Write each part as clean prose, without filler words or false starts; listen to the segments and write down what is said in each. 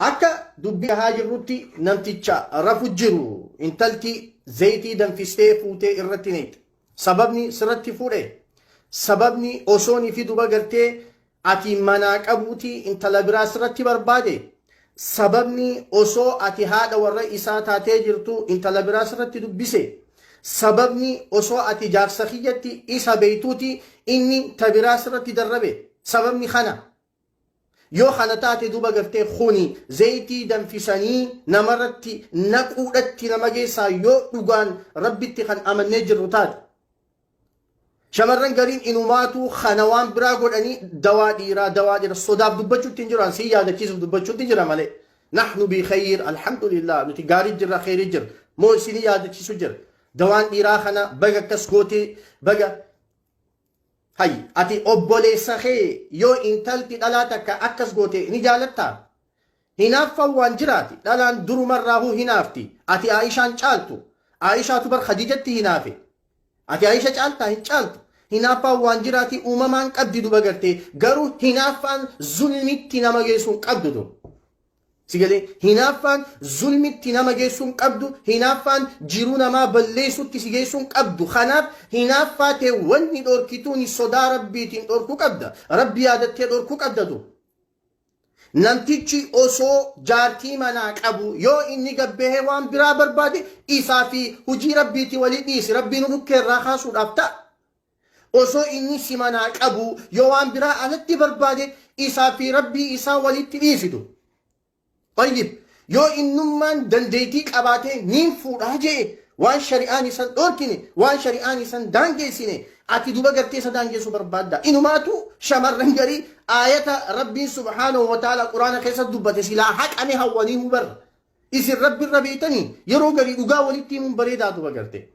Akka dubbii haajirrutti namticha rafu jiru intalti zayitii danfistee fuutee irratti neeqxe. Sababni sirratti fuudhe. Sababni osoonii fi duba gartee ati manaa qabuuti intala biraa sirratti barbaade. Sababni osoo ati haadha warra isaa taatee jirtu intala biraa sirratti dubbise. Sababni osoo ati jaarsa kiyyatti isa beeytuuti inni tabiraa sirratti darrabe. Sababni kana. Yoo kana taate duba gartee khuni zayitii danfisanii namarratti naquudhatti nama geessaa yoo dhugaan rabbitti kan amannee jirru taate. Shamarran gariin inumaatu kana waan biraa godhanii dawaa dhiiraa sodaaf dubbachuutti hin jiran si yaadachiisuuf dubbachuutti jira malee. Nahnu bi khayr alhamdulillah nuti gaarii jirra khayrii jirra moo isinii yaadachiisu jira. Dawaan dhiiraa kana baga akkas gootee baga hay ati obboleessa kee yoo intalti dhalaa takka akkas goote ni jaalatta. Hinaaffan waan jiraati dhalaan durumarraahuu hinaafti. Ati Aishaan caaltu. Aishaatu bar Khadijatti hinaafe. Ati Aisha caaltaa hin caaltu. Hinaaffaan waan jiraati uumamaan qabdi duba gartee garuu hinaaffaan zulmitti nama geessuun qabdu dur. Sigalee hinaaffaan zulmitti nama geessuun qabdu hinaaffaan jiruu namaa balleessutti si geessuun qabdu. Kanaaf hinaaffaa ta'e wanni dhorkituun sodaa rabbiitiin dhorkuu qabda. Rabbi yaadattee dhorkuu qabda dur. Namtichi osoo jaartii manaa qabu yoo inni gabbahee waan biraa barbaade isaa fi hujii rabbiitii walii dhiisi rabbiin rukkeerraa kaasuudhaaf ta'a. Osoo inni si manaa qabu yoo waan biraa alatti barbaade isaa fi rabbii isaa walitti dhiisitu. Tayyib yoo innummaan dandeetii qabaatee niin fuudhaa jee waan shari'aan isan dhorkine waan shari'aan isan daangeessine ati duba gartee isa daangeessu barbaadda. Inumaatu shamarran garii ayata rabbiin subhaanahu wa ta'ala quraana keessa dubbate silaa haqame hawwanii hubarra. Isin rabbi irra beeytanii yeroo garii dhugaa walitti himuun bareedaa duba garte.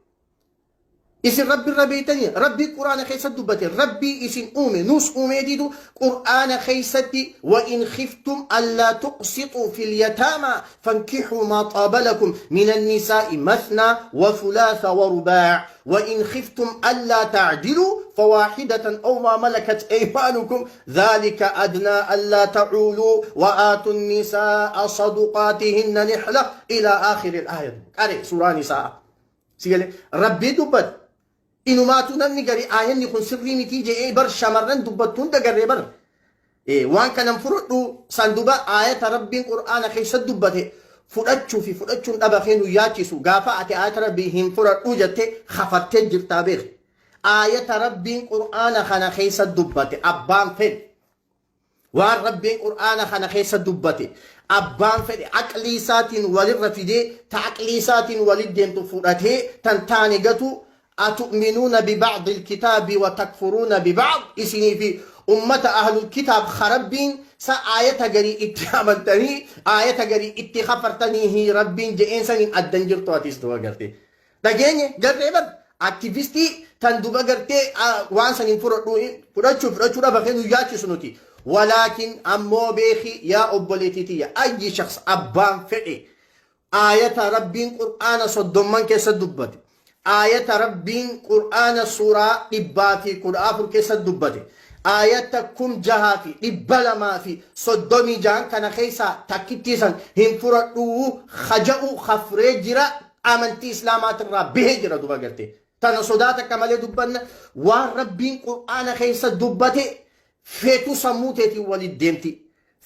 Isin rabbi irra beeytanii rabbii quraana keessa dubbate rabbii isin uume nus uumee diidu quraana keessatti wa in khiftum allaa tuqsitu fil yataama fankixuu maa taaba lakum min annisaa'i mathna wa thulaatha wa rubaac وإن خفتم ألا تعدلوا فواحدة أو ما ملكت أيمانكم ذلك أدنى ألا تعولوا وآتوا النساء صدقاتهن نحلة إلى آخر الآية. قال سورة نساء. سيقول ربي دبت إنو ما تنمي قري آية نكون سري متيجة بر شمرن دبتون دقري بر. وان كان نفرقوا صندوبة آية ربي القرآن خيس دبته fudhachuun dhaba keenu yaachisu gaafa ati ayata rabbii hin fudhadhu jette hafattee jirtaa beek. Ayata rabbiin qur'aana kana keessa dubbate abbaan fedhe waan rabbiin qur'aana kana keessa dubbate abbaan fedhe aqlii isaatiin walirra fidee ta aqlii isaatiin walit deemtu fudhatee tan taane gatu atu'minuuna bibacdi ilkitaabi wa takfuruuna bibacd isinii fi ummata ahlul kitaab kharabbiin sa ayata gari itti amantanii ayata gari itti khafartanii rabbiin je'een saniin addan jirtu atis duba garte. Dhageenye garree bar aktivistii tan duba gartee waan saniin fudhachuu dhaba keenu yaachisu nuti. Walaakin ammoo beeki yaa obboleetitiyya ayyi shaks abbaan fedhe ayata rabbiin qur'aana soddomman keessa dubbate. Ayata rabbiin qur'aana suuraa 114 keessa dubbate. Ayata kum jahaa fi dhibba lamaa fi 36 kana keessa takkittiisan hin fudhadhuu khaja'u khafree jira amantii islaamaatirraa bahee jira duba garte. Tana sodaata akka malee dubbanna waan rabbiin qur'aana keessa dubbate feetu sammuu teetiin walit deemti.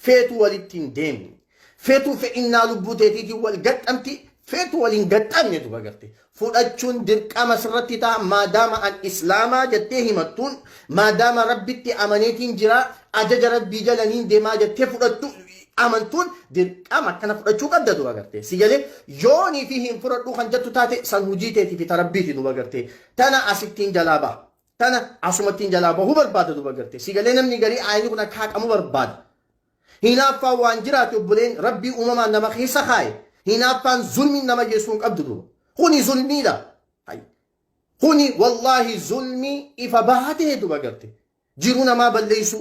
Feetu walitti hin deemni. Feetu fe'innaa lubbuu teetiitiin wal gadhamti. Feetu waliin gadhamne duba garte. Fudhachuun dirqama sirratti ta'a maadaama an islaamaa jettee himattuun maadaama rabbitti amaneetiin jira ajaja rabbii jalaniin deemaa jettee fudhattu amantuun dirqama akkana fudhachuu qabda duba garte. Si galee yoonii fi hin fudhadhuu kan jettu taate san hujii teetii fi tarabbiiti duba garte. Tana asittiin jalaa ba'a. Tana asumattiin jalaa bahuu barbaada duba garte. Si galee namni garii aayini kun akka haqamu barbaada. Hinaaffaan waan jiraate obboleen rabbii uumamaan nama keessa kaaye. Hinaaffaan zulmiin nama geessuun qabdu duba. Kuni zulmiidha. Kuni wallahi zulmii ifa bahatee duba garte. Jiruu namaa balleessu.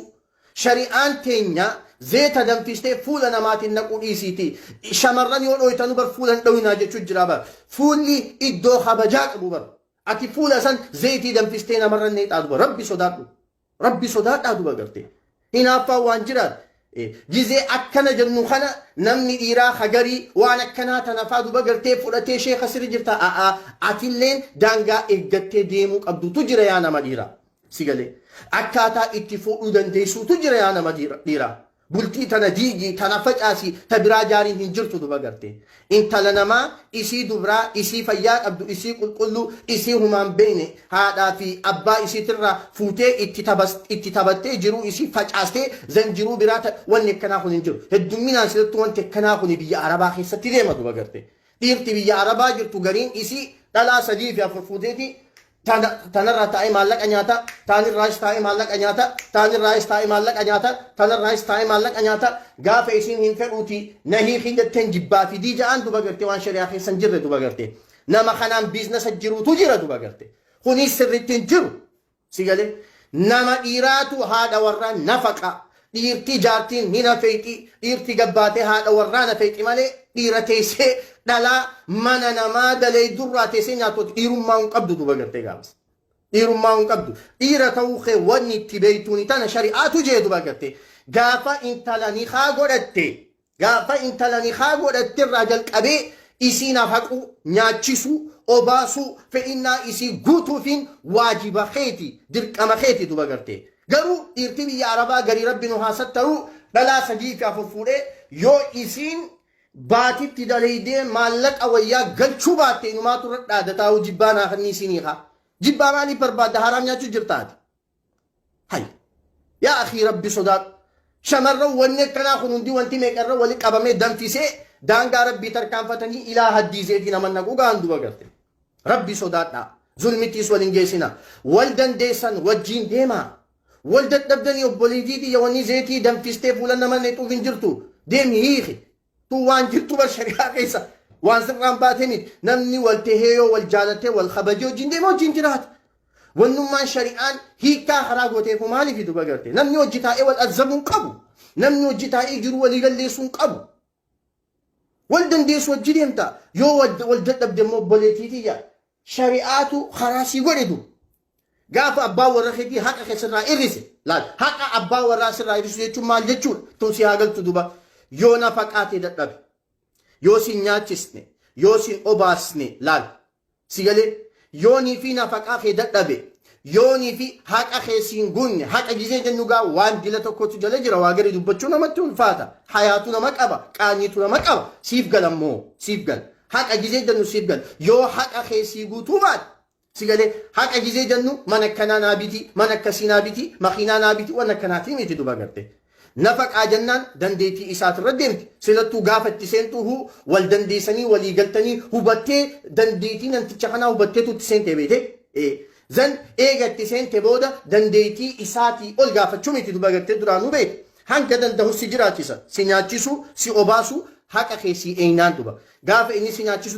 Shari'aan teenya zeeta danfistee fuula namaatiin naquu dhiisiiti. Shamarran yoo dhooytanu bar fuula hin dhowinaa jechuun jira bar. Fuulli iddoo kabajaa qabu bar. Ati fuula san zeetii danfistee namarran neexaa duba. Rabbi sodaadhu. Rabbi sodaadhaa duba garte. Hinaaffaan waan jiraat. جزء أكنا جنو خنا نمني إيرا خجري وأنا كنا تنفادو بقرتي فلتي شيخ سرجرتا أتلين دانجا إجتة ديموك أبدو تجري أنا مديرا سيجلي أكاتا اتفقوا دنديسو تجري أنا مديرا بلتي تناديجي تنافج آسي تبرا جارين هنجرتو دو بقرتي انت لنما إسي دبرا إسي فيات أبدو إسي كلو إسي همان بيني هذا في أبا إسي ترى فوتي اتتابتي جرو إسي فجأستي زنجرو براتا وانكنا خون هنجرو الدمينا سلطو وانكنا خون بيا عربا خيسة تديما دو بقرتي ديرتي بيا عربا جرتو غرين إسي تلا سجيف يا فرفوتيتي تانا تاي مالك أنياتا تاني رايس تاي مالك أنياتا تاني رايس تاي مالك أنياتا تانا رايس تاي مالك أنياتا غاف إيسين هنفروتي نهي خيدة تنجبا في دي جان دو بغرتي وان شريا خي سنجر دو بغرتي نما خنام بيزنس الجرو تجرى دو بغرتي خوني سر تنجرو سيغالي نما إيراتو هذا ورا نفقا ديرتي جارتين هنا فيتي ديرتي قباتي هذا ورا نفيتي مالي ديرتي سي دلا mana nama dalay durraate se nyaatot dhiirummaa hin qabdu duba gartee gaafas dhiirummaa hin qabdu dhiira ta'uu kee wanni itti beeytuuni tana shari'aatu jee duba gartee gaafa intalani haa godhatte irraa jalqabee isiinaaf haqu nyaachisuu obaasuu fe'innaa isii guutuufiin waajiba keeti dirqama keeti duba gartee garuu dhiirti biyya arabaa garii rabbi nu haasattaru dhalaa sadii fi afur fuudhee yoo isiin baatitti daleeydee maallaqa wayyaa galchuu baatte inumaatu irra dhaadataa jibbaa naa kannii isinii haa jibbaa maalii barbaadda haraam nyaachuu jirtaati hay yaa akhii rabbi sodaadhu shamarran wanni akkanaa kun hundi wanti meeqarra wali qabamee danfisee daangaa rabbii tarkaanfatanii ilaa haddiiseetiin amanna gogaan duba garte rabbi sodaadhaa zulmittiis waliin geessina wal dandeessan wajjiin deemaa wal dadhabdanii obboleetiitii yawanni zeetii danfistee fuula nama neexuuf hin jirtu deemi hiiki tu waan jirtu bar shari'aa keessa waan sirraan baatee miti namni wal teheeyoo wal jaalatee wal kabajee wajjin deema wajjin jiraata wannummaan shari'aan hiikaa karaa gooteefu maaliif duba garte namni hojii taa'ee wal azzabuun qabu namni hojii taa'ee jiru walii galleessuun qabu wal dandeessu wajji deemta yoo wal dadhabde immoo obboleetiitiyya shari'aatu karaa sii godhe du gaafa abbaa warra keetii haqa keessarraa irrise laal haqa abbaa warraa sirraa irrisu jechuun maal jechuudha tun si haa galtu duba yoo nafaqaatee dadhabe yoo si nyaachisne yoo si obaasne laal si galee yoonii fi nafaqaa kee dadhabe yoonii fi haqa kee siin gunne haqa gisee jennu gaa waan dila tokkotu jala jira waa gari dubbachuu namatti ulfaata hayaatu nama qaba qaanyitu nama qaba siif galammoo siif gal haqa gisee jennu siif gal yoo haqa kee sii guutuu baate si galee haqa gisee jennu mana akkanaa naa biti mana akkasii naa biti makiinaa naa biti waan akkanaatii miti duba garte nafaqaa jennaan dandeetii isaatirra deemti silattuu gaafatti seentuu wal dandeessanii walii galtanii hubattee dandeetii namticha kanaa hubatteetu itti seentee beete zan eegatti seente booda dandeetii isaatii ol gaafachuu miti duba gartee duraanuu beete hanga danda'u si jiraachisa si nyaachisu si obaasu haqa kee si eenyaan duba gaafa inni si nyaachisu